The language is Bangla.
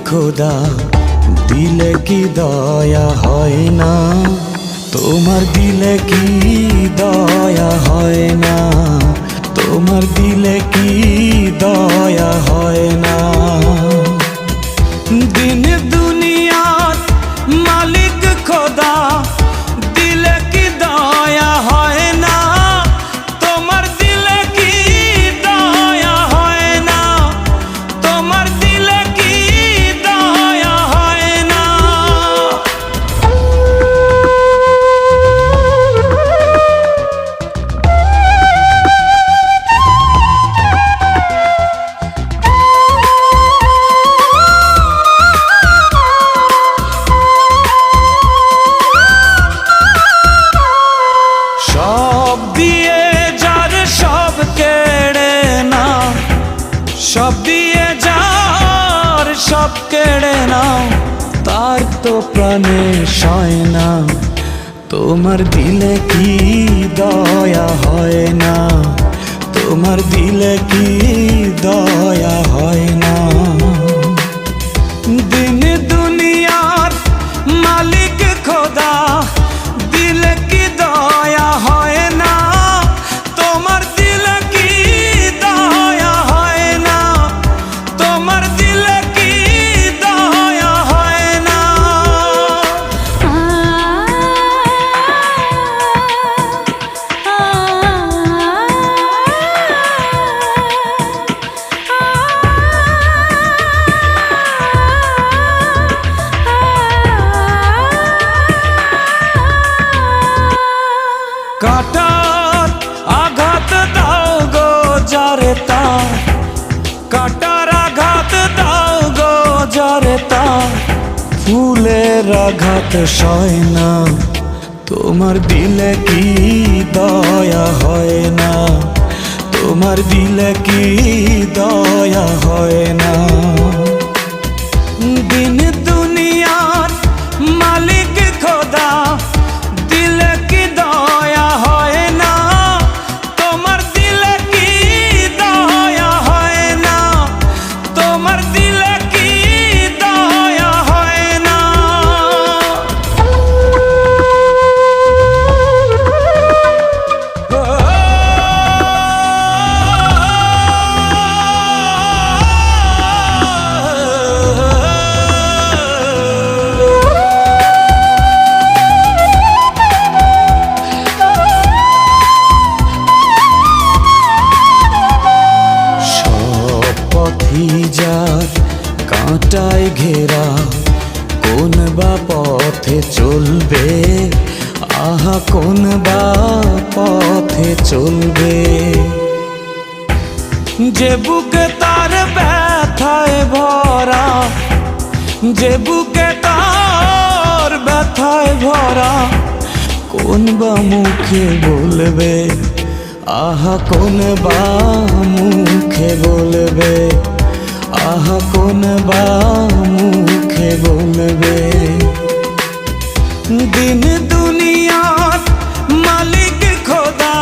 খোদা দিলে কি দয়া হয় না? তোমার দিলে কি দয়া হয় না? তোমার দিলে কি দয়া হয় না? দিন দুনিয়ার মালিক খোদা দিলে কি দয়া হয় না? তোমার দিলে কি দয়া হয় না? তোমার দিলে কি দয়া হয় না? সব দিয়ে যার সব কেড়ে নাও, সব দিয়ে যার সব কেড়ে নাও, তার তো প্রাণে সয় না। তোমার দিলে কি দয়া হয় না? তোমার দিলে কি দয়া হয় না? দিন দুনিয়ার মালিক খোদা দিলে কি দয়া হয় না? তোমার দিলে কি দয়া হয় না? তোমার দিলে কি দয়া হয় না? কাটার আঘাত দাও গো যারে তার, কাটার আঘাত দাও গো যারে তার, ফুলের আঘাত সয় না। তোমার দিলে কি দয়া হয় না? তোমার দিলে কি দয়া হয় না? দিন দুনিয়ার মালিক খোদা দিলে কি দয়া হয় না? তোমার দিলে কি দয়া হয় না? তোমার দিলে কি দয়া হয় না? যার কাঁটায় ঘেরা, কোন বা পথে চলবে? আহা কোন বা পথে চলবে? যে বুকে তার ব্যথায় ভরা, যে বুকে তার ব্যথায় ভরা, কোন বা মুখে বলবে? আহা কোন বা মুখে বলবে? আহা কোন বা মুখে বলবে? দিন দুনিয়ার মালিক খোদা